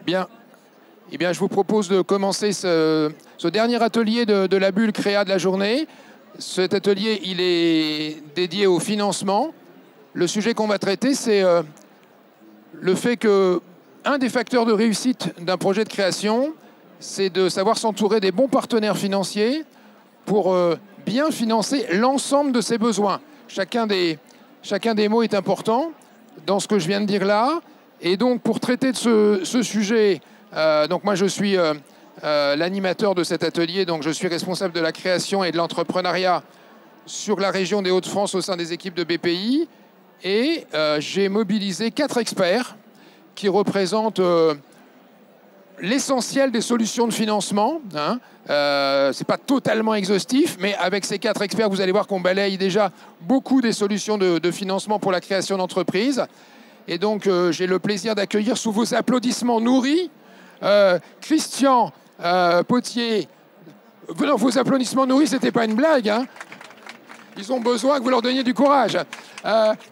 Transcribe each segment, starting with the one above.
Bien. Eh bien, je vous propose de commencer ce dernier atelier de la bulle créa de la journée. Cet atelier, il est dédié au financement. Le sujet qu'on va traiter, c'est le fait que un des facteurs de réussite d'un projet de création, c'est de savoir s'entourer des bons partenaires financiers pour bien financer l'ensemble de ses besoins. Chacun des mots est important dans ce que je viens de dire là. Et donc, pour traiter de ce sujet, donc moi, je suis l'animateur de cet atelier, donc je suis responsable de la création et de l'entrepreneuriat sur la région des Hauts-de-France au sein des équipes de BPI. Et j'ai mobilisé 4 experts qui représentent l'essentiel des solutions de financement. Ce n'est pas totalement exhaustif, mais avec ces 4 experts, vous allez voir qu'on balaye déjà beaucoup des solutions de financement pour la création d'entreprises. Et donc, j'ai le plaisir d'accueillir sous vos applaudissements nourris Christian Potier. Non, vos applaudissements nourris, ce n'était pas une blague. Ils ont besoin que vous leur donniez du courage.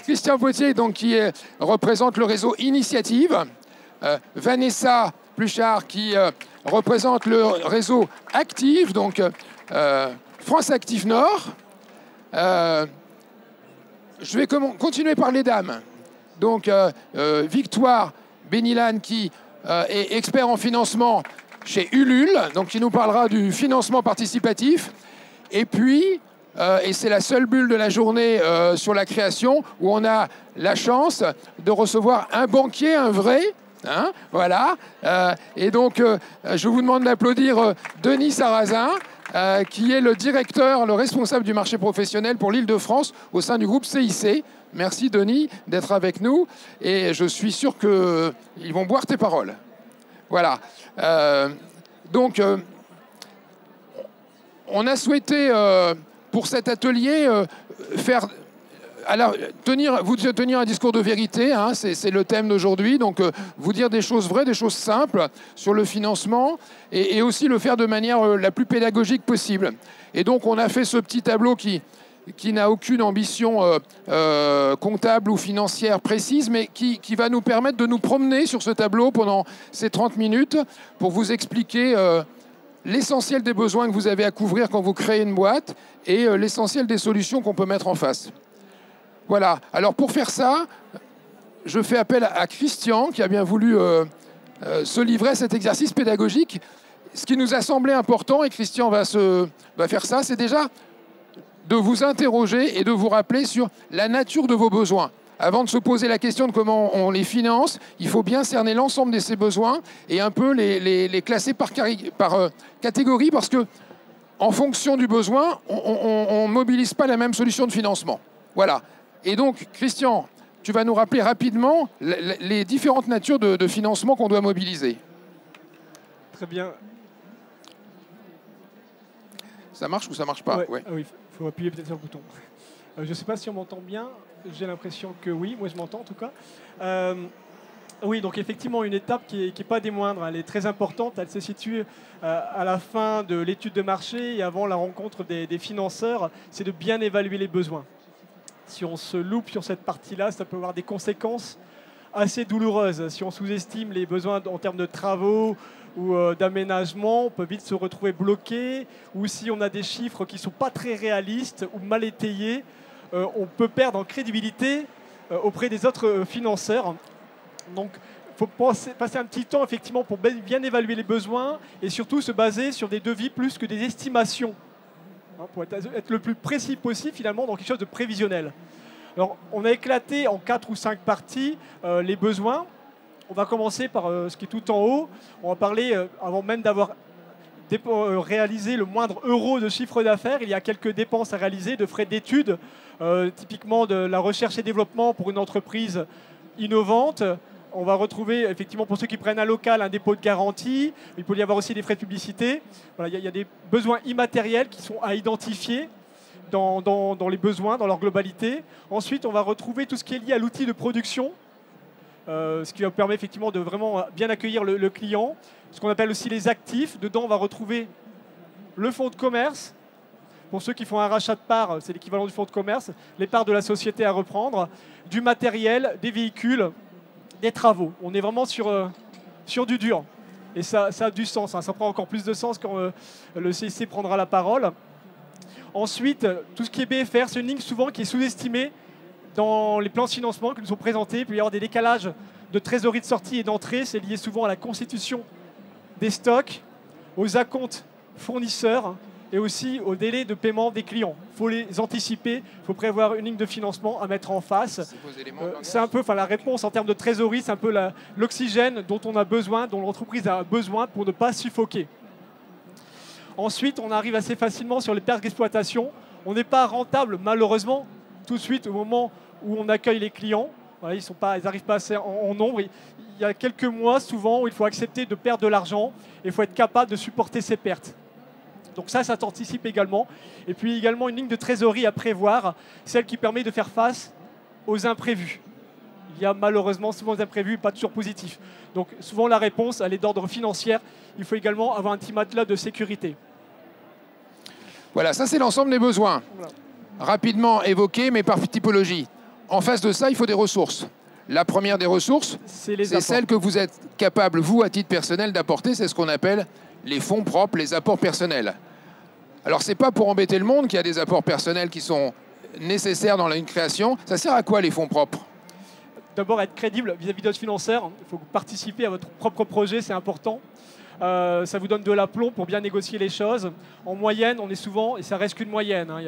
Christian Potier, donc, qui représente le réseau Initiative. Vanessa Pluchard, qui représente le réseau Active, donc France Active Nord. Je vais continuer par les dames. Donc, Victoire Benilane, qui est expert en financement chez Ulule, donc qui nous parlera du financement participatif. Et puis, et c'est la seule bulle de la journée sur la création, où on a la chance de recevoir un banquier, un vrai. Voilà. Et donc, je vous demande d'applaudir Denis Sarrazin, qui est le directeur, le responsable du marché professionnel pour l'Île-de-France au sein du groupe CIC. Merci Denis d'être avec nous et je suis sûr qu'ils vont boire tes paroles. Voilà. Donc, on a souhaité pour cet atelier vous tenir un discours de vérité, c'est le thème d'aujourd'hui, donc vous dire des choses vraies, des choses simples sur le financement et aussi le faire de manière la plus pédagogique possible. Et donc on a fait ce petit tableau qui n'a aucune ambition comptable ou financière précise, mais qui va nous permettre de nous promener sur ce tableau pendant ces 30 minutes pour vous expliquer l'essentiel des besoins que vous avez à couvrir quand vous créez une boîte et l'essentiel des solutions qu'on peut mettre en face. Voilà. Alors pour faire ça, je fais appel à Christian qui a bien voulu se livrer à cet exercice pédagogique. Ce qui nous a semblé important, et Christian va faire ça, c'est déjà de vous interroger et de vous rappeler sur la nature de vos besoins. Avant de se poser la question de comment on les finance, il faut bien cerner l'ensemble de ces besoins et un peu les classer par catégorie parce que en fonction du besoin, on ne mobilise pas la même solution de financement. Voilà. Et donc, Christian, tu vas nous rappeler rapidement les différentes natures de financement qu'on doit mobiliser. Très bien. Ça marche ou ça marche pas? Ouais. Ah oui, il faut appuyer peut-être sur le bouton. Je ne sais pas si on m'entend bien. J'ai l'impression que oui. Moi, je m'entends en tout cas. Oui, donc effectivement, une étape qui n'est pas des moindres. Elle est très importante. Elle se situe à la fin de l'étude de marché et avant la rencontre des financeurs. C'est de bien évaluer les besoins. Si on se loupe sur cette partie-là, ça peut avoir des conséquences assez douloureuses. Si on sous-estime les besoins en termes de travaux ou d'aménagement, on peut vite se retrouver bloqué. Ou si on a des chiffres qui ne sont pas très réalistes ou mal étayés, on peut perdre en crédibilité auprès des autres financeurs. Donc, il faut passer un petit temps effectivement pour bien évaluer les besoins et surtout se baser sur des devis plus que des estimations. Pour être le plus précis possible finalement dans quelque chose de prévisionnel. Alors, on a éclaté en 4 ou 5 parties les besoins. On va commencer par ce qui est tout en haut. On va parler, avant même d'avoir réalisé le moindre euro de chiffre d'affaires, il y a quelques dépenses à réaliser, de frais d'études, typiquement de la recherche et développement pour une entreprise innovante. On va retrouver, effectivement, pour ceux qui prennent un local, un dépôt de garantie. Il peut y avoir aussi des frais de publicité. Voilà, il y a des besoins immatériels qui sont à identifier dans les besoins, dans leur globalité. Ensuite, on va retrouver tout ce qui est lié à l'outil de production, ce qui va permettre effectivement de vraiment bien accueillir le client. Ce qu'on appelle aussi les actifs. Dedans, on va retrouver le fonds de commerce. Pour ceux qui font un rachat de parts, c'est l'équivalent du fonds de commerce. Les parts de la société à reprendre. Du matériel, des véhicules, des travaux. On est vraiment sur sur du dur. Et ça a du sens, hein. Ça prend encore plus de sens quand le CIC prendra la parole. Ensuite, tout ce qui est BFR, c'est une ligne souvent qui est sous-estimée dans les plans de financement qui nous sont présentés. Il peut y avoir des décalages de trésorerie de sortie et d'entrée. C'est lié souvent à la constitution des stocks, aux acomptes fournisseurs et aussi au délai de paiement des clients. Il faut les anticiper, il faut prévoir une ligne de financement à mettre en face. C'est un peu, la réponse en termes de trésorerie, c'est un peu l'oxygène dont on a besoin, dont l'entreprise a besoin pour ne pas suffoquer. Ensuite, on arrive assez facilement sur les pertes d'exploitation. On n'est pas rentable, malheureusement, tout de suite au moment où on accueille les clients. Voilà, ils n'arrivent pas assez en nombre. Il y a quelques mois, souvent, où il faut accepter de perdre de l'argent et il faut être capable de supporter ces pertes. Donc ça t'anticipe également. Et puis également une ligne de trésorerie à prévoir, celle qui permet de faire face aux imprévus. Il y a malheureusement souvent des imprévus, pas toujours positifs. Donc souvent la réponse, elle est d'ordre financier. Il faut également avoir un petit matelas de sécurité. Voilà, ça c'est l'ensemble des besoins. Voilà. Rapidement évoqué, mais par typologie. En face de ça, il faut des ressources. La première des ressources, c'est celle que vous êtes capable, vous, à titre personnel, d'apporter. C'est ce qu'on appelle les fonds propres, les apports personnels. Alors, ce n'est pas pour embêter le monde qu'il y a des apports personnels qui sont nécessaires dans une création. Ça sert à quoi, les fonds propres? D'abord, être crédible vis-à-vis de votre financeur. Il faut participer à votre propre projet, c'est important. Ça vous donne de l'aplomb pour bien négocier les choses. En moyenne, on est souvent, et ça reste qu'une moyenne, hein,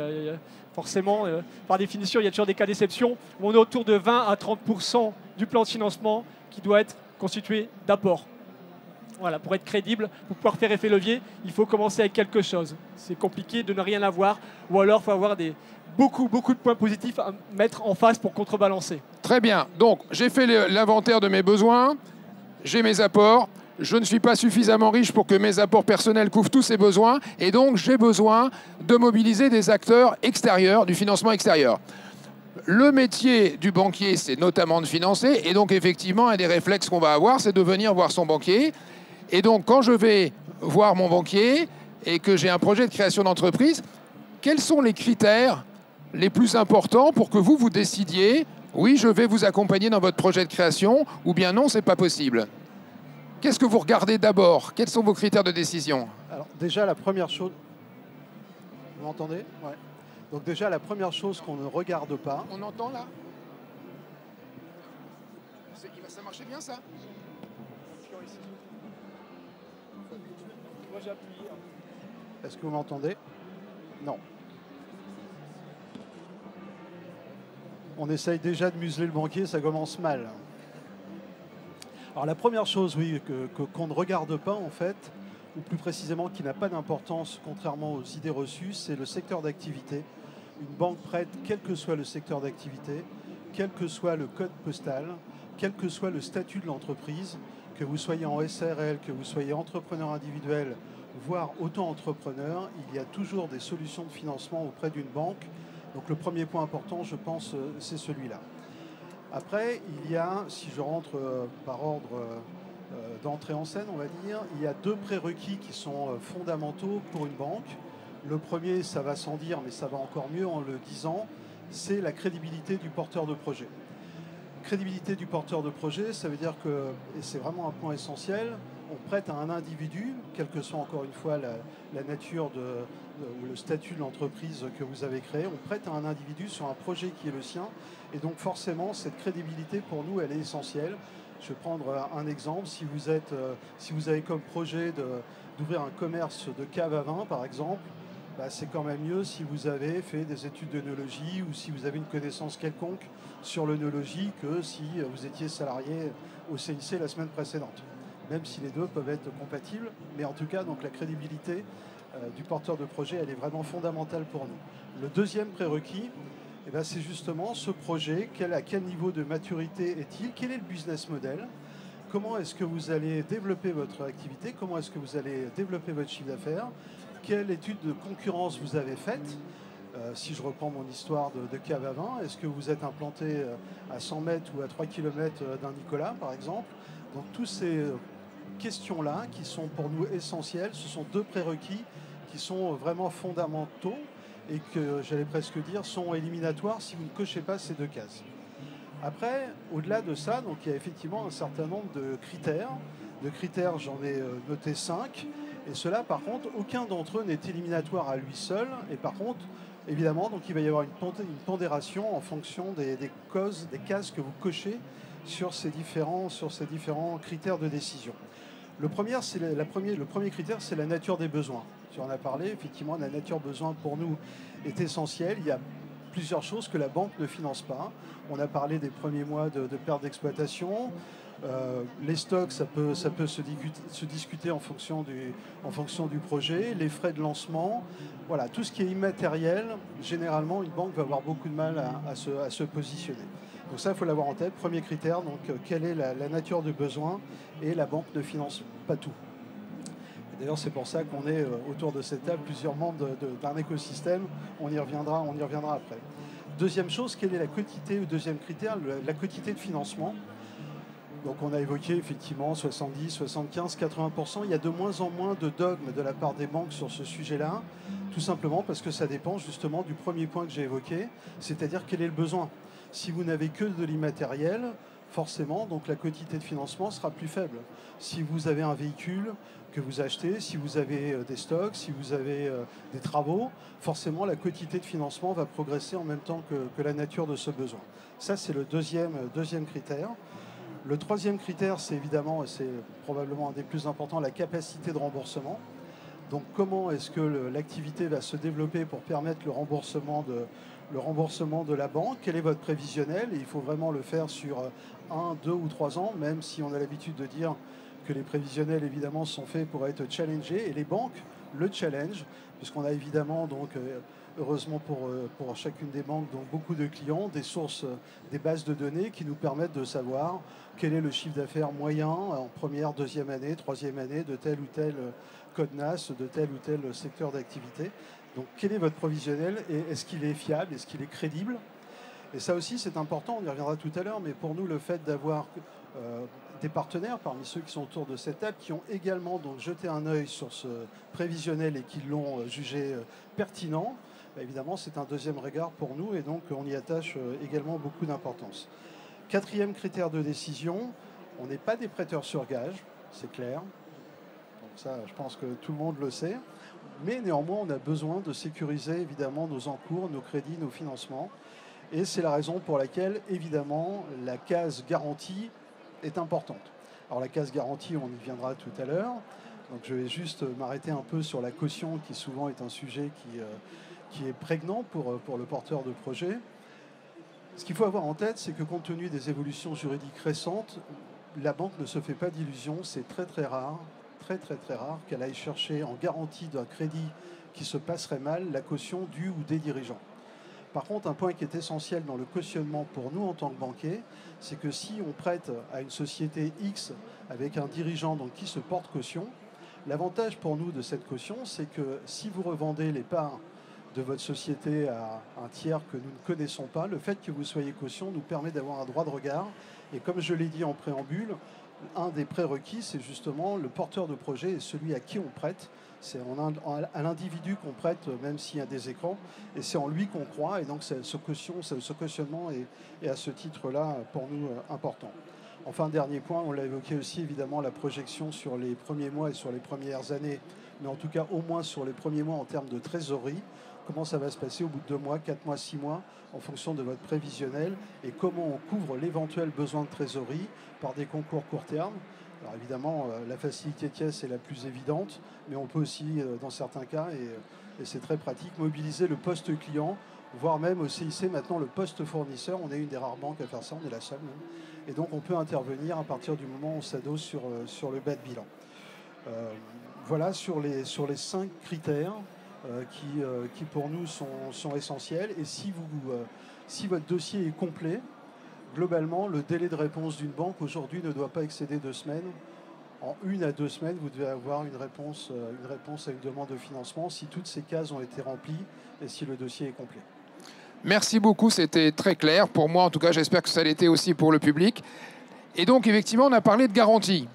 forcément, par définition, il y a toujours des cas d'exception, on est autour de 20 à 30% du plan de financement qui doit être constitué d'apports. Voilà, pour être crédible, pour pouvoir faire effet levier, il faut commencer avec quelque chose. C'est compliqué de ne rien avoir, ou alors il faut avoir beaucoup de points positifs à mettre en face pour contrebalancer. Très bien, donc j'ai fait l'inventaire de mes besoins, j'ai mes apports. Je ne suis pas suffisamment riche pour que mes apports personnels couvrent tous ces besoins et donc j'ai besoin de mobiliser des acteurs extérieurs, du financement extérieur. Le métier du banquier, c'est notamment de financer et donc effectivement, un des réflexes qu'on va avoir, c'est de venir voir son banquier. Et donc, quand je vais voir mon banquier et que j'ai un projet de création d'entreprise, quels sont les critères les plus importants pour que vous décidiez « oui, je vais vous accompagner dans votre projet de création » ou bien « non, c'est pas possible ». Qu'est-ce que vous regardez d'abord? Quels sont vos critères de décision? Alors déjà, la première chose... Vous m'entendez? Ouais. Donc déjà, la première chose qu'on ne regarde pas... On entend là? Ça marchait bien ça? Moi j'ai appuyé. Est-ce que vous m'entendez? Non. On essaye déjà de museler le banquier, ça commence mal. Alors la première chose, oui, qu'on ne regarde pas en fait, ou plus précisément qui n'a pas d'importance contrairement aux idées reçues, c'est le secteur d'activité. Une banque prête, quel que soit le secteur d'activité, quel que soit le code postal, quel que soit le statut de l'entreprise, que vous soyez en SARL, que vous soyez entrepreneur individuel, voire auto-entrepreneur, il y a toujours des solutions de financement auprès d'une banque. Donc le premier point important, je pense, c'est celui-là. Après, il y a, si je rentre par ordre d'entrée en scène, on va dire, il y a deux prérequis qui sont fondamentaux pour une banque. Le premier, ça va sans dire, mais ça va encore mieux en le disant, c'est la crédibilité du porteur de projet. Crédibilité du porteur de projet, ça veut dire que, et c'est vraiment un point essentiel, on prête à un individu, quelle que soit encore une fois la nature ou le statut de l'entreprise que vous avez créé, on prête à un individu sur un projet qui est le sien. Et donc forcément, cette crédibilité pour nous, elle est essentielle. Je vais prendre un exemple. Si vous avez comme projet d'ouvrir un commerce de cave à vin, par exemple, c'est quand même mieux si vous avez fait des études d'œnologie ou si vous avez une connaissance quelconque sur l'œnologie que si vous étiez salarié au CIC la semaine précédente. Même si les deux peuvent être compatibles, mais en tout cas, donc, la crédibilité du porteur de projet, elle est vraiment fondamentale pour nous. Le deuxième prérequis, c'est justement ce projet, à quel niveau de maturité est-il? Quel est le business model? Comment est-ce que vous allez développer votre activité? Comment est-ce que vous allez développer votre chiffre d'affaires? Quelle étude de concurrence vous avez faite? Si je reprends mon histoire de cave à vin, est-ce que vous êtes implanté à 100 mètres ou à 3 km d'un Nicolas, par exemple? Donc, tous ces questions-là, qui sont pour nous essentielles, ce sont deux prérequis qui sont vraiment fondamentaux et que, j'allais presque dire, sont éliminatoires si vous ne cochez pas ces deux cases. Après, au-delà de ça, donc, il y a effectivement un certain nombre de critères De critères, j'en ai noté 5. Et cela, par contre, aucun d'entre eux n'est éliminatoire à lui seul. Et par contre, évidemment, donc il va y avoir une pondération en fonction des cases que vous cochez sur ces différents critères de décision. Le premier critère, c'est la nature des besoins. Tu en as parlé, effectivement, la nature des besoins pour nous est essentielle. Il y a plusieurs choses que la banque ne finance pas. On a parlé des premiers mois de perte d'exploitation. Les stocks, ça peut se discuter en fonction du projet, les frais de lancement, voilà, tout ce qui est immatériel, généralement une banque va avoir beaucoup de mal à se positionner. Donc ça, il faut l'avoir en tête. Premier critère, donc quelle est la nature du besoin, et la banque ne finance pas tout. D'ailleurs, c'est pour ça qu'on est autour de cette table, plusieurs membres d'un écosystème, on y reviendra après. Deuxième chose, quelle est la quotité, ou deuxième critère, la quotité de financement. Donc on a évoqué effectivement 70, 75, 80%. Il y a de moins en moins de dogmes de la part des banques sur ce sujet-là, tout simplement parce que ça dépend justement du premier point que j'ai évoqué, c'est-à-dire quel est le besoin. Si vous n'avez que de l'immatériel, forcément, donc la quotité de financement sera plus faible. Si vous avez un véhicule que vous achetez, si vous avez des stocks, si vous avez des travaux, forcément la quotité de financement va progresser en même temps que la nature de ce besoin. Ça, c'est le deuxième critère. Le troisième critère, c'est évidemment, et c'est probablement un des plus importants, la capacité de remboursement. Donc comment est-ce que l'activité va se développer pour permettre le remboursement de la banque? Quel est votre prévisionnel? Et il faut vraiment le faire sur 1, 2 ou 3 ans, même si on a l'habitude de dire que les prévisionnels, évidemment, sont faits pour être challengés. Et les banques le challenge, puisqu'on a évidemment, donc, heureusement pour chacune des banques, donc beaucoup de clients, des sources, des bases de données qui nous permettent de savoir quel est le chiffre d'affaires moyen en première, deuxième année, troisième année de tel ou tel code NAS, de tel ou tel secteur d'activité. Donc quel est votre provisionnel et est-ce qu'il est fiable, est-ce qu'il est crédible? Et ça aussi c'est important, on y reviendra tout à l'heure, mais pour nous le fait d'avoir des partenaires parmi ceux qui sont autour de cette table qui ont également donc jeté un œil sur ce prévisionnel et qui l'ont jugé pertinent, évidemment c'est un deuxième regard pour nous et donc on y attache également beaucoup d'importance. Quatrième critère de décision, on n'est pas des prêteurs sur gage, c'est clair. Donc ça, je pense que tout le monde le sait. Mais néanmoins, on a besoin de sécuriser évidemment nos encours, nos crédits, nos financements. Et c'est la raison pour laquelle, évidemment, la case garantie est importante. Alors la case garantie, on y viendra tout à l'heure. Donc je vais juste m'arrêter un peu sur la caution, qui souvent est un sujet qui est prégnant pour le porteur de projet. Ce qu'il faut avoir en tête, c'est que compte tenu des évolutions juridiques récentes, la banque ne se fait pas d'illusions, c'est très très rare qu'elle aille chercher en garantie d'un crédit qui se passerait mal la caution du ou des dirigeants. Par contre, un point qui est essentiel dans le cautionnement pour nous en tant que banquier, c'est que si on prête à une société X avec un dirigeant donc, qui se porte caution, l'avantage pour nous de cette caution, c'est que si vous revendez les parts de votre société à un tiers que nous ne connaissons pas, le fait que vous soyez caution nous permet d'avoir un droit de regard. Et comme je l'ai dit en préambule, un des prérequis, c'est justement le porteur de projet et celui à qui on prête. C'est à l'individu qu'on prête, même s'il y a des écrans, et c'est en lui qu'on croit. Et donc ce cautionnement est à ce titre-là, pour nous, important. Enfin, dernier point, on l'a évoqué aussi, évidemment, la projection sur les premiers mois et sur les premières années, mais en tout cas au moins sur les premiers mois en termes de trésorerie. Comment ça va se passer au bout de 2 mois, 4 mois, 6 mois, en fonction de votre prévisionnel, et comment on couvre l'éventuel besoin de trésorerie par des concours court terme. Alors évidemment, la facilité tiers est la plus évidente, mais on peut aussi, dans certains cas, et c'est très pratique, mobiliser le poste client, voire même au CIC maintenant le poste fournisseur. On est une des rares banques à faire ça, on est la seule même. Et donc on peut intervenir à partir du moment où on s'adosse sur le bas de bilan. Voilà sur les 5 critères qui pour nous sont essentiels. Et si votre dossier est complet, globalement, le délai de réponse d'une banque aujourd'hui ne doit pas excéder 2 semaines. En 1 à 2 semaines, vous devez avoir une réponse à une demande de financement si toutes ces cases ont été remplies et si le dossier est complet. Merci beaucoup, c'était très clair. Pour moi, en tout cas, j'espère que ça l'était aussi pour le public. Et donc, effectivement, on a parlé de garantie.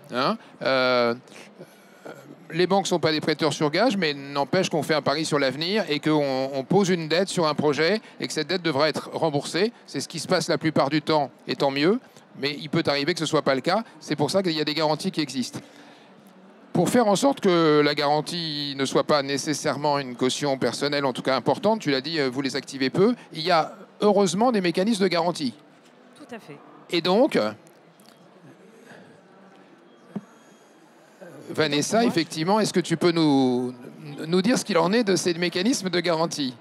Les banques ne sont pas des prêteurs sur gage, mais n'empêche qu'on fait un pari sur l'avenir et qu'on pose une dette sur un projet et que cette dette devra être remboursée. C'est ce qui se passe la plupart du temps, et tant mieux. mais il peut arriver que ce ne soit pas le cas. C'est pour ça qu'il y a des garanties qui existent. Pour faire en sorte que la garantie ne soit pas nécessairement une caution personnelle, en tout cas importante, tu l'as dit, vous les activez peu, il y a heureusement des mécanismes de garantie. Tout à fait. Et donc, Vanessa, effectivement, est-ce que tu peux nous dire ce qu'il en est de ces mécanismes de garantie?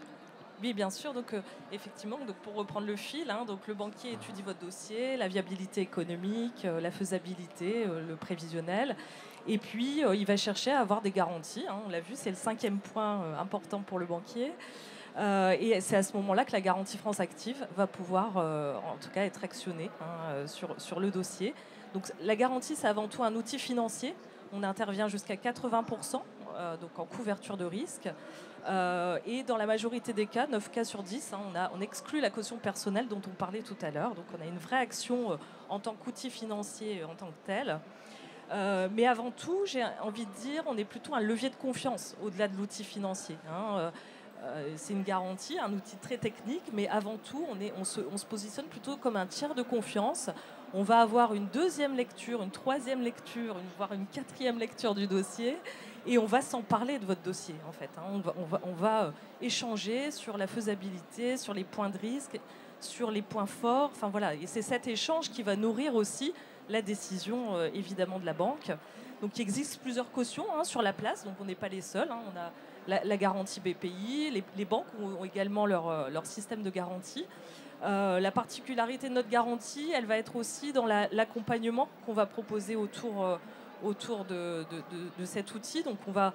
Oui, bien sûr. Donc, effectivement, donc pour reprendre le fil, donc le banquier étudie votre dossier, la viabilité économique, la faisabilité, le prévisionnel. Et puis, il va chercher à avoir des garanties. On l'a vu, c'est le 5e point important pour le banquier. Et c'est à ce moment-là que la garantie France Active va pouvoir, en tout cas, être actionnée sur le dossier. Donc, la garantie, c'est avant tout un outil financier. On intervient jusqu'à 80%, donc en couverture de risque. Et dans la majorité des cas, 9 cas sur 10, on exclut la caution personnelle dont on parlait tout à l'heure. Donc on a une vraie action en tant qu'outil financier en tant que tel. Mais avant tout, j'ai envie de dire, on est plutôt un levier de confiance au-delà de l'outil financier. C'est une garantie, un outil très technique, mais avant tout, on se positionne plutôt comme un tiers de confiance. On va avoir une 2e lecture, une 3e lecture, voire une 4e lecture du dossier, et on va s'en parler de votre dossier, en fait. On va échanger sur la faisabilité, sur les points de risque, sur les points forts. Enfin voilà, et c'est cet échange qui va nourrir aussi la décision, évidemment, de la banque. Donc, il existe plusieurs cautions sur la place, donc on n'est pas les seuls. On a la garantie BPI, les banques ont également leur système de garantie. La particularité de notre garantie, elle va être aussi dans l'accompagnement qu'on va proposer autour de cet outil. Donc on va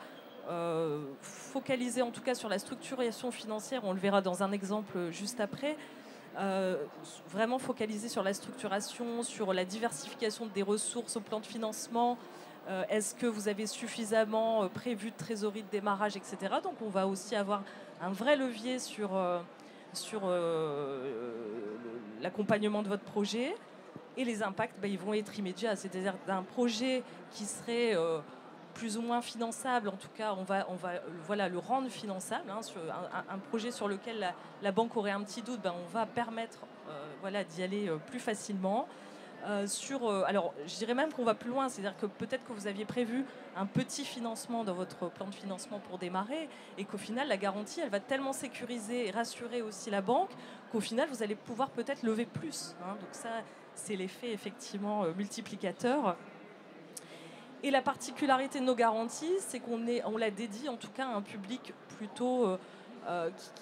focaliser en tout cas sur la structuration financière, on le verra dans un exemple juste après. Vraiment focaliser sur la structuration, sur la diversification des ressources au plan de financement. Est-ce que vous avez suffisamment prévu de trésorerie de démarrage, etc. Donc on va aussi avoir un vrai levier sur l'accompagnement de votre projet. Et les impacts, ils vont être immédiats. C'est-à-dire d'un projet qui serait plus ou moins finançable, en tout cas, on va le rendre finançable. Sur un projet sur lequel la banque aurait un petit doute, on va permettre d'y aller plus facilement. Alors, je dirais même qu'on va plus loin, c'est-à-dire que peut-être que vous aviez prévu un petit financement dans votre plan de financement pour démarrer, et qu'au final, la garantie, elle va tellement sécuriser et rassurer aussi la banque qu'au final, vous allez pouvoir peut-être lever plus. Donc ça, c'est l'effet effectivement multiplicateur. Et la particularité de nos garanties, c'est on la dédie en tout cas à un public plutôt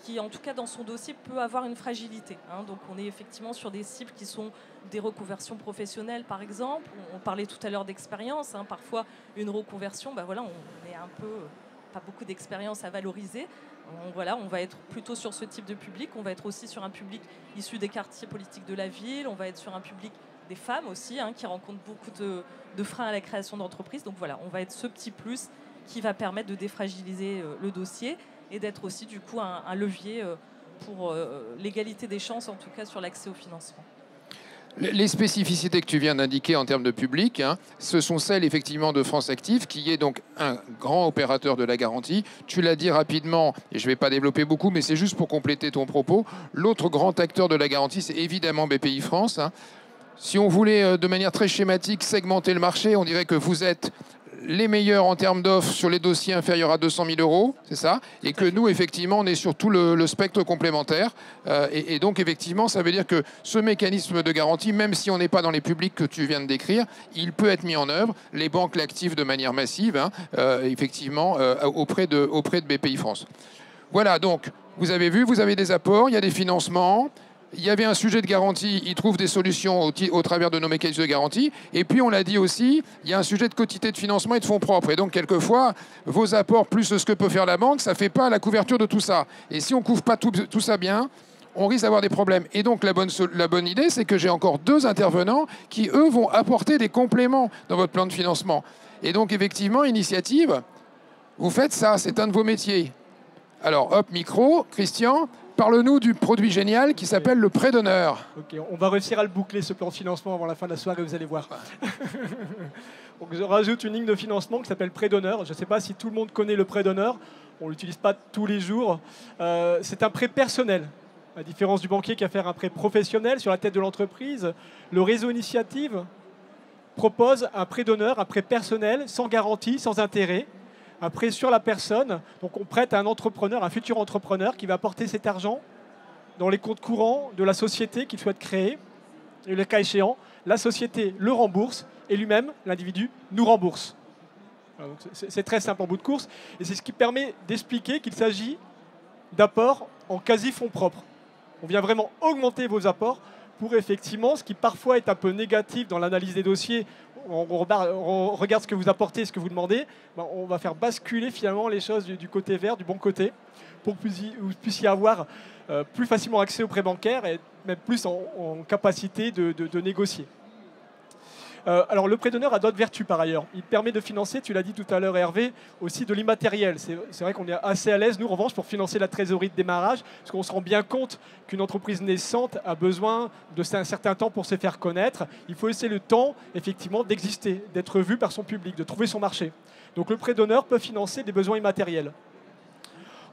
qui, en tout cas dans son dossier, peut avoir une fragilité. Donc on est effectivement sur des cibles qui sont des reconversions professionnelles, par exemple. On parlait tout à l'heure d'expérience. Parfois, une reconversion, on est un peu pas beaucoup d'expérience à valoriser. On va être plutôt sur ce type de public. On va être aussi sur un public issu des quartiers politiques de la ville. On va être sur un public des femmes aussi, qui rencontrent beaucoup de freins à la création d'entreprises. Donc voilà, on va être ce petit plus qui va permettre de défragiliser le dossier et d'être aussi du coup un levier pour l'égalité des chances, en tout cas sur l'accès au financement. Les spécificités que tu viens d'indiquer en termes de public, ce sont celles effectivement de France Active, qui est donc un grand opérateur de la garantie. Tu l'as dit rapidement, et je ne vais pas développer beaucoup, mais c'est juste pour compléter ton propos. L'autre grand acteur de la garantie, c'est évidemment BPI France. Si on voulait de manière très schématique segmenter le marché, on dirait que vous êtes les meilleurs en termes d'offres sur les dossiers inférieurs à 200 000 euros, c'est ça? Et que nous, effectivement, on est sur tout le spectre complémentaire. Et donc, effectivement, ça veut dire que ce mécanisme de garantie, même si on n'est pas dans les publics que tu viens de décrire, il peut être mis en œuvre. Les banques l'activent de manière massive, effectivement, auprès de BPI France. Voilà, donc, vous avez vu, vous avez des apports, il y a des financements. Il y avait un sujet de garantie, ils trouvent des solutions au travers de nos mécanismes de garantie. Et puis, on l'a dit aussi, il y a un sujet de quotité de financement et de fonds propres. Et donc, quelquefois, vos apports plus ce que peut faire la banque, ça ne fait pas la couverture de tout ça. Et si on ne couvre pas tout ça bien, on risque d'avoir des problèmes. Et donc, la bonne idée, c'est que j'ai encore 2 intervenants qui, eux, vont apporter des compléments dans votre plan de financement. Et donc, effectivement, Initiative, vous faites ça, c'est un de vos métiers. Alors, hop, micro, Christian. Parle-nous du produit génial qui s'appelle le prêt d'honneur. Ok, on va réussir à le boucler, ce plan de financement, avant la fin de la soirée, vous allez voir. Donc, je rajoute une ligne de financement qui s'appelle prêt d'honneur. Je ne sais pas si tout le monde connaît le prêt d'honneur. On ne l'utilise pas tous les jours. C'est un prêt personnel. À la différence du banquier qui va faire un prêt professionnel sur la tête de l'entreprise, le réseau Initiative propose un prêt d'honneur, un prêt personnel, sans garantie, sans intérêt, un prêt sur la personne. Donc on prête à un entrepreneur, un futur entrepreneur qui va apporter cet argent dans les comptes courants de la société qu'il souhaite créer. Et le cas échéant, la société le rembourse et lui-même, l'individu, nous rembourse. C'est très simple en bout de course. Et c'est ce qui permet d'expliquer qu'il s'agit d'apports en quasi-fonds propres. On vient vraiment augmenter vos apports pour effectivement, ce qui parfois est un peu négatif dans l'analyse des dossiers, on regarde ce que vous apportez, ce que vous demandez, ben on va faire basculer finalement les choses du côté vert, du bon côté, pour que vous puissiez avoir plus facilement accès aux prêts bancaires et même plus en capacité de négocier. Alors le prêt d'honneur a d'autres vertus par ailleurs. Il permet de financer, tu l'as dit tout à l'heure Hervé, aussi de l'immatériel. C'est vrai qu'on est assez à l'aise, nous en revanche, pour financer la trésorerie de démarrage, parce qu'on se rend bien compte qu'une entreprise naissante a besoin de un certain temps pour se faire connaître. Il faut laisser le temps, effectivement, d'exister, d'être vu par son public, de trouver son marché. Donc le prêt d'honneur peut financer des besoins immatériels.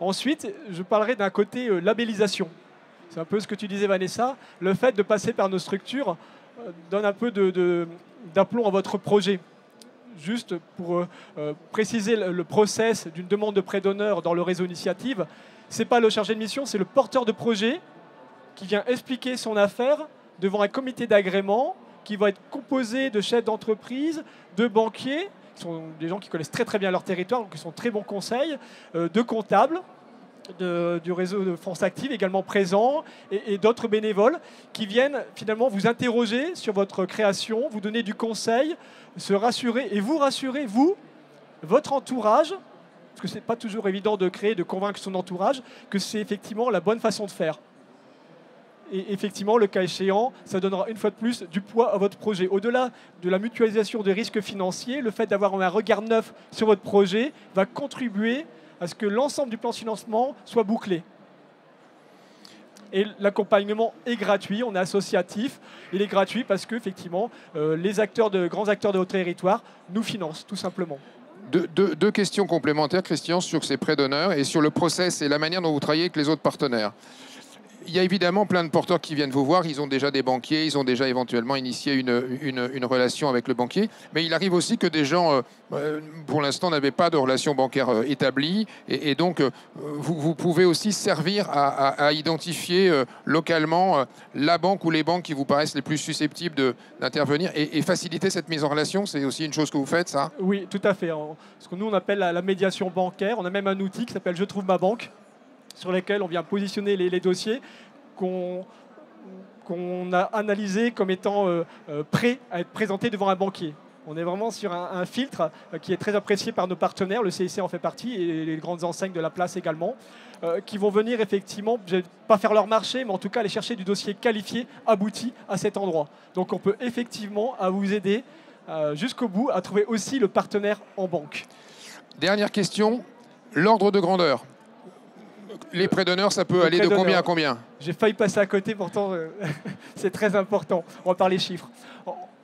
Ensuite, je parlerai d'un côté labellisation. C'est un peu ce que tu disais Vanessa. Le fait de passer par nos structures donne un peu d'aplomb à votre projet. Juste pour préciser le process d'une demande de prêt d'honneur dans le réseau Initiative, ce n'est pas le chargé de mission, c'est le porteur de projet qui vient expliquer son affaire devant un comité d'agrément qui va être composé de chefs d'entreprise, de banquiers, qui sont des gens qui connaissent très très bien leur territoire, donc qui sont très bons conseils, de comptables, du réseau de France Active également présent et d'autres bénévoles qui viennent finalement vous interroger sur votre création, vous donner du conseil, se rassurer et vous rassurer, vous, votre entourage, parce que ce n'est pas toujours évident de créer, de convaincre son entourage, que c'est effectivement la bonne façon de faire. Et effectivement, le cas échéant, ça donnera une fois de plus du poids à votre projet. Au-delà de la mutualisation des risques financiers, le fait d'avoir un regard neuf sur votre projet va contribuer à ce que l'ensemble du plan de financement soit bouclé. Et l'accompagnement est gratuit, on est associatif. Il est gratuit parce que, effectivement, les grands acteurs de votre territoire nous financent, tout simplement. Deux questions complémentaires, Christian, sur ces prêts d'honneur et sur le process et la manière dont vous travaillez avec les autres partenaires. Il y a évidemment plein de porteurs qui viennent vous voir, ils ont déjà des banquiers, ils ont déjà éventuellement initié une relation avec le banquier, mais il arrive aussi que des gens, pour l'instant, n'avaient pas de relation bancaire établie, et donc vous pouvez aussi servir à identifier localement la banque ou les banques qui vous paraissent les plus susceptibles d'intervenir et faciliter cette mise en relation. C'est aussi une chose que vous faites, ça? Oui, tout à fait. Ce que nous, on appelle la médiation bancaire. On a même un outil qui s'appelle « Je trouve ma banque », sur lesquels on vient positionner les dossiers qu'on a analysés comme étant prêts à être présentés devant un banquier. On est vraiment sur un filtre qui est très apprécié par nos partenaires, le CIC en fait partie, et les grandes enseignes de la place également, qui vont venir effectivement, je ne vais pas faire leur marché, mais en tout cas aller chercher du dossier qualifié, abouti à cet endroit. Donc on peut effectivement vous aider jusqu'au bout à trouver aussi le partenaire en banque. Dernière question, l'ordre de grandeur. Les prêts d'honneur, ça peut aller de combien à combien? J'ai failli passer à côté, pourtant c'est très important. On va parler chiffres.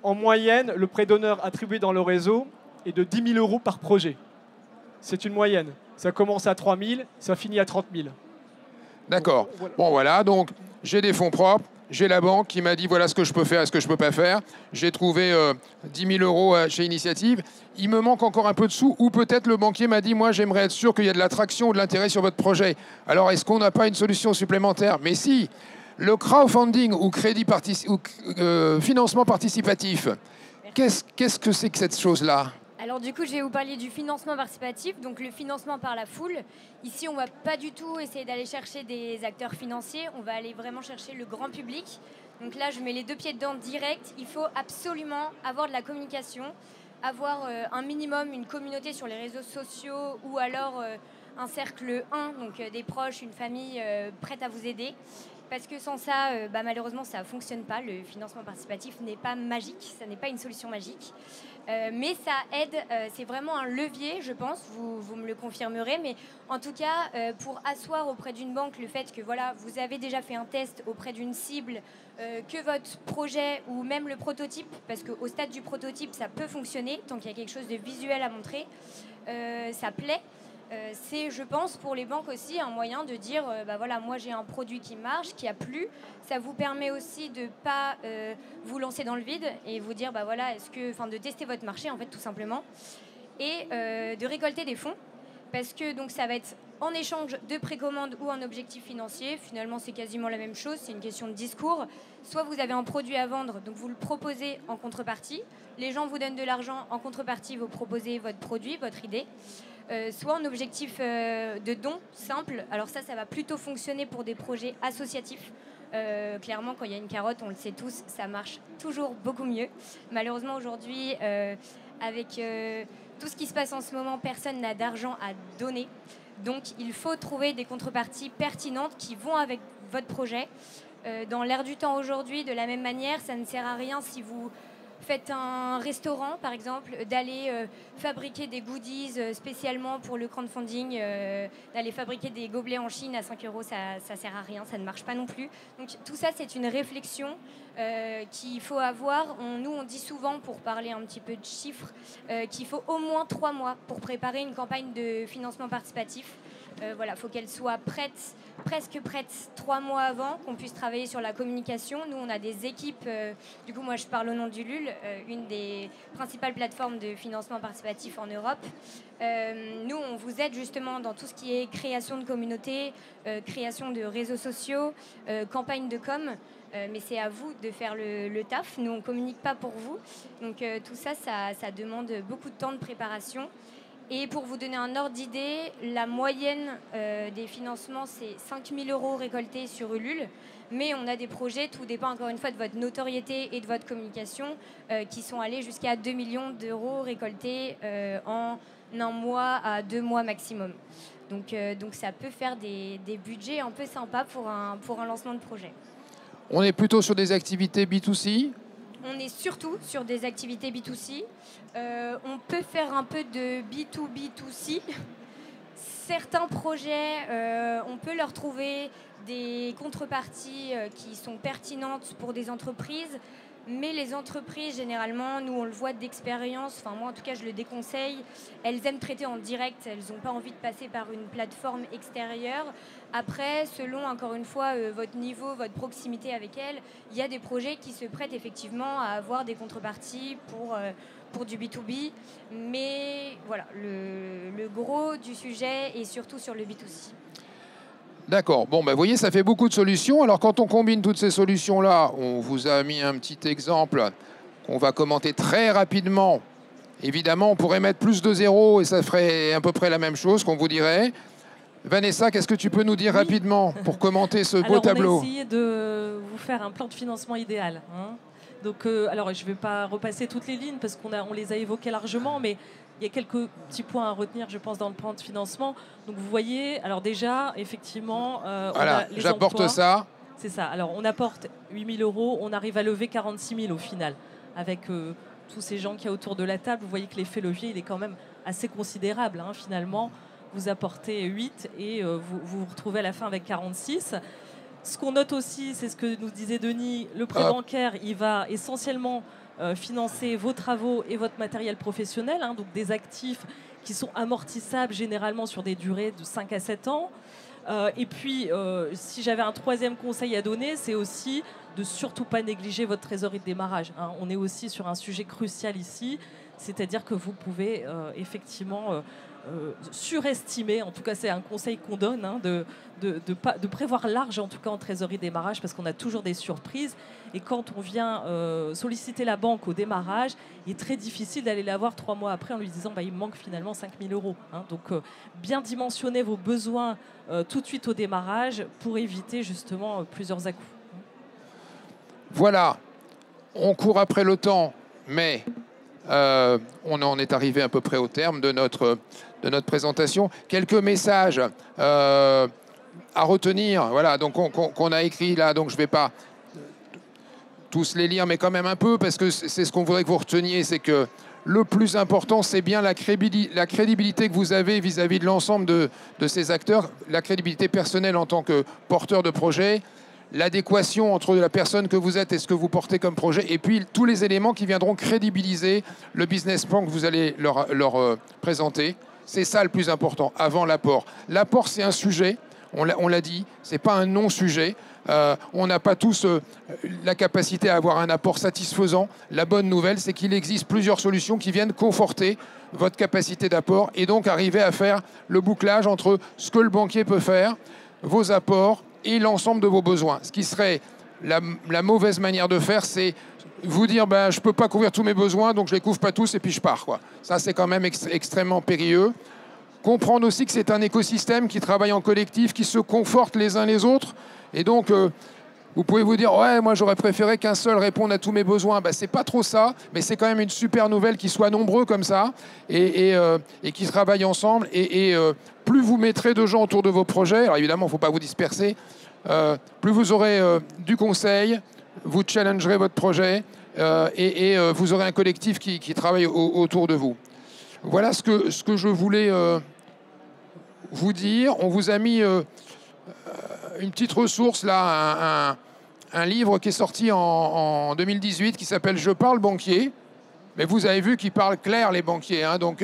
En moyenne, le prêt d'honneur attribué dans le réseau est de 10 000 € par projet. C'est une moyenne. Ça commence à 3 000, ça finit à 30 000. D'accord. Bon, voilà, donc j'ai des fonds propres. J'ai la banque qui m'a dit voilà ce que je peux faire et ce que je ne peux pas faire. J'ai trouvé 10 000 € chez Initiative. Il me manque encore un peu de sous. Ou peut-être le banquier m'a dit moi j'aimerais être sûr qu'il y a de l'attraction ou de l'intérêt sur votre projet. Alors est-ce qu'on n'a pas une solution supplémentaire? Mais si, le crowdfunding ou financement participatif, qu'est-ce que c'est que cette chose-là? Alors du coup, je vais vous parler du financement participatif, donc le financement par la foule. Ici, on ne va pas du tout essayer d'aller chercher des acteurs financiers, on va aller vraiment chercher le grand public. Donc là, je mets les deux pieds dedans direct. Il faut absolument avoir de la communication, avoir un minimum, une communauté sur les réseaux sociaux ou alors un cercle 1, donc des proches, une famille prête à vous aider. Parce que sans ça, malheureusement, ça ne fonctionne pas. Le financement participatif n'est pas magique, ça n'est pas une solution magique. Mais ça aide, c'est vraiment un levier, je pense, vous me le confirmerez. Mais en tout cas, pour asseoir auprès d'une banque le fait que voilà, vous avez déjà fait un test auprès d'une cible, que votre projet ou même le prototype, parce qu'au stade du prototype, ça peut fonctionner, tant qu'il y a quelque chose de visuel à montrer, ça plaît. c'est, je pense, pour les banques aussi un moyen de dire, voilà, moi j'ai un produit qui marche, qui a plu. Ça vous permet aussi de ne pas vous lancer dans le vide et vous dire, voilà, de tester votre marché, en fait, tout simplement. Et de récolter des fonds, parce que donc, ça va être en échange de précommande ou un objectif financier. Finalement, c'est quasiment la même chose, c'est une question de discours. Soit vous avez un produit à vendre, donc vous le proposez en contrepartie. Les gens vous donnent de l'argent, en contrepartie, vous proposez votre produit, votre idée. Soit un objectif de don simple. Alors ça va plutôt fonctionner pour des projets associatifs. Clairement, quand il y a une carotte, on le sait tous, ça marche toujours beaucoup mieux. Malheureusement, aujourd'hui, avec tout ce qui se passe en ce moment, personne n'a d'argent à donner. Donc, il faut trouver des contreparties pertinentes qui vont avec votre projet. Dans l'air du temps aujourd'hui, de la même manière, ça ne sert à rien si vous faites un restaurant, par exemple, d'aller fabriquer des goodies spécialement pour le crowdfunding, d'aller fabriquer des gobelets en Chine à 5 €, ça sert à rien, ça ne marche pas non plus. Donc tout ça, c'est une réflexion qu'il faut avoir. Nous, on dit souvent, pour parler un petit peu de chiffres, qu'il faut au moins 3 mois pour préparer une campagne de financement participatif. Voilà, il faut qu'elle soit prête, presque prête 3 mois avant, qu'on puisse travailler sur la communication. Nous, on a des équipes, du coup, moi, je parle au nom d'Ulule, une des principales plateformes de financement participatif en Europe. Nous, on vous aide justement dans tout ce qui est création de communautés, création de réseaux sociaux, campagne de com'. Mais c'est à vous de faire le taf. Nous, on ne communique pas pour vous. Donc, tout ça, ça demande beaucoup de temps de préparation. Et pour vous donner un ordre d'idée, la moyenne des financements, c'est 5 000 € récoltés sur Ulule. Mais on a des projets, tout dépend encore une fois de votre notoriété et de votre communication, qui sont allés jusqu'à 2 millions d'euros récoltés en 1 mois à 2 mois maximum. Donc ça peut faire des budgets un peu sympas pour un lancement de projet. On est plutôt sur des activités B2C ? On est surtout sur des activités B2C. On peut faire un peu de B2B2C. Certains projets, on peut leur trouver des contreparties qui sont pertinentes pour des entreprises. Mais les entreprises, généralement, nous, on le voit d'expérience, enfin moi en tout cas, je le déconseille, elles aiment traiter en direct, elles n'ont pas envie de passer par une plateforme extérieure. Après, selon, encore une fois, votre niveau, votre proximité avec elles, il y a des projets qui se prêtent effectivement à avoir des contreparties pour du B2B. Mais voilà, le gros du sujet est surtout sur le B2C. D'accord. Bon, vous voyez, ça fait beaucoup de solutions. Alors, quand on combine toutes ces solutions-là, on vous a mis un petit exemple qu'on va commenter très rapidement. Évidemment, on pourrait mettre plus de 0 et ça ferait à peu près la même chose qu'on vous dirait. Vanessa, qu'est-ce que tu peux nous dire rapidement pour commenter ce beau tableau ? On a essayé de vous faire un plan de financement idéal. Donc, alors, je ne vais pas repasser toutes les lignes parce qu'on les a évoquées largement, mais il y a quelques petits points à retenir, je pense, dans le plan de financement. Donc, vous voyez, alors déjà, effectivement, voilà, j'apporte ça. C'est ça. Alors, on apporte 8 000 €, on arrive à lever 46 000 au final. Avec tous ces gens qu'il y a autour de la table, vous voyez que l'effet levier, il est quand même assez considérable, finalement. Vous apportez 8 et vous vous retrouvez à la fin avec 46. Ce qu'on note aussi, c'est ce que nous disait Denis, le prêt bancaire, il va essentiellement financer vos travaux et votre matériel professionnel, donc des actifs qui sont amortissables généralement sur des durées de 5 à 7 ans. Et puis, si j'avais un troisième conseil à donner, c'est aussi de surtout pas négliger votre trésorerie de démarrage. On est aussi sur un sujet crucial ici, c'est-à-dire que vous pouvez effectivement surestimer, en tout cas c'est un conseil qu'on donne, de prévoir large en tout cas en trésorerie de démarrage parce qu'on a toujours des surprises et quand on vient solliciter la banque au démarrage, il est très difficile d'aller la voir 3 mois après en lui disant il me manque finalement 5 000 €. Donc bien dimensionner vos besoins tout de suite au démarrage pour éviter justement plusieurs à-coups. Voilà, on court après le temps, mais on en est arrivé à peu près au terme de notre présentation. Quelques messages à retenir, voilà, donc qu'on a écrit là, donc je ne vais pas tous les lire, mais quand même un peu, parce que c'est ce qu'on voudrait que vous reteniez, c'est que le plus important, c'est bien la crédibilité que vous avez vis-à-vis de l'ensemble de ces acteurs, la crédibilité personnelle en tant que porteur de projet, l'adéquation entre la personne que vous êtes et ce que vous portez comme projet, et puis tous les éléments qui viendront crédibiliser le business plan que vous allez leur présenter. C'est ça le plus important, avant l'apport. L'apport, c'est un sujet, on l'a dit, ce n'est pas un non-sujet. On n'a pas tous la capacité à avoir un apport satisfaisant. La bonne nouvelle, c'est qu'il existe plusieurs solutions qui viennent conforter votre capacité d'apport et donc arriver à faire le bouclage entre ce que le banquier peut faire, vos apports et l'ensemble de vos besoins. Ce qui serait la mauvaise manière de faire, c'est vous dire ben, je ne peux pas couvrir tous mes besoins, donc je ne les couvre pas tous et puis je pars, quoi. Ça, c'est quand même extrêmement périlleux. Comprendre aussi que c'est un écosystème qui travaille en collectif, qui se conforte les uns les autres. Et donc, vous pouvez vous dire, ouais, moi j'aurais préféré qu'un seul réponde à tous mes besoins. Ben, c'est pas trop ça, mais c'est quand même une super nouvelle qu'ils soient nombreux comme ça et qui travaillent ensemble. Et plus vous mettrez de gens autour de vos projets, alors évidemment, il ne faut pas vous disperser, plus vous aurez du conseil, vous challengerez votre projet et vous aurez un collectif qui travaille autour de vous. Voilà ce que je voulais vous dire. On vous a mis une petite ressource, là, un livre qui est sorti en 2018 qui s'appelle « Je parle banquier ». Mais vous avez vu qu'ils parlent clair, les banquiers. Hein, donc,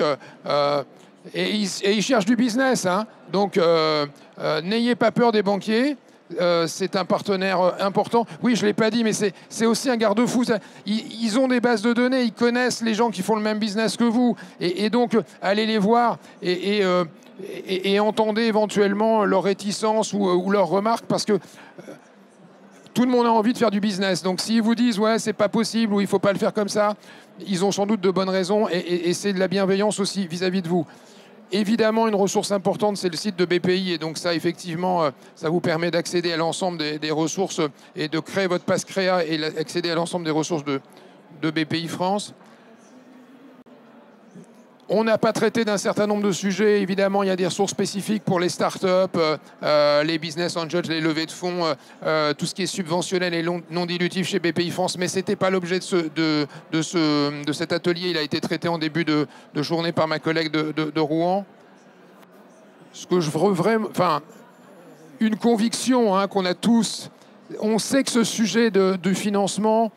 et ils cherchent du business. Hein, donc, n'ayez pas peur des banquiers. C'est un partenaire important. Oui, je ne l'ai pas dit, mais c'est aussi un garde-fou. Ils ont des bases de données, ils connaissent les gens qui font le même business que vous. Et donc, allez les voir et entendez éventuellement leurs réticences ou leurs remarques, parce que tout le monde a envie de faire du business. Donc, s'ils vous disent « ouais, c'est pas possible » ou « il ne faut pas le faire comme ça », ils ont sans doute de bonnes raisons et c'est de la bienveillance aussi vis-à-vis de vous. Évidemment, une ressource importante, c'est le site de BPI. Et donc ça, effectivement, ça vous permet d'accéder à l'ensemble des ressources et de créer votre passe créa et accéder à l'ensemble des ressources de BPI France. On n'a pas traité d'un certain nombre de sujets. Évidemment, il y a des ressources spécifiques pour les startups, les business angels, les levées de fonds, tout ce qui est subventionnel et non dilutif chez BPI France. Mais ce n'était pas l'objet de cet atelier. Il a été traité en début de journée par ma collègue de Rouen. Ce que je veux vraiment... Enfin, une conviction hein, qu'on a tous. On sait que ce sujet du financement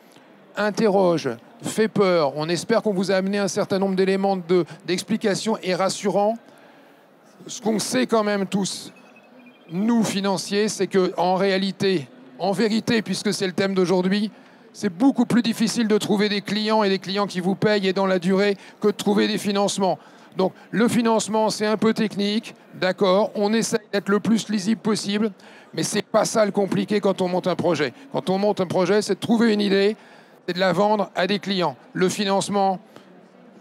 interroge, fait peur. On espère qu'on vous a amené un certain nombre d'éléments d'explication et rassurants. Ce qu'on sait quand même tous, nous financiers, c'est qu'en réalité, en vérité, puisque c'est le thème d'aujourd'hui, c'est beaucoup plus difficile de trouver des clients et des clients qui vous payent et dans la durée que de trouver des financements. Donc le financement, c'est un peu technique, d'accord, on essaie d'être le plus lisible possible, mais c'est pas ça le compliqué quand on monte un projet. Quand on monte un projet, c'est de trouver une idée, c'est de la vendre à des clients. Le financement,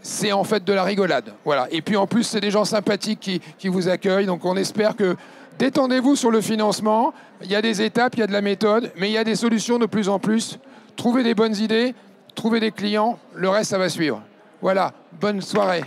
c'est en fait de la rigolade. Voilà. Et puis en plus, c'est des gens sympathiques qui vous accueillent. Donc on espère que détendez-vous sur le financement. Il y a des étapes, il y a de la méthode, mais il y a des solutions de plus en plus. Trouvez des bonnes idées, trouvez des clients, le reste, ça va suivre. Voilà, bonne soirée.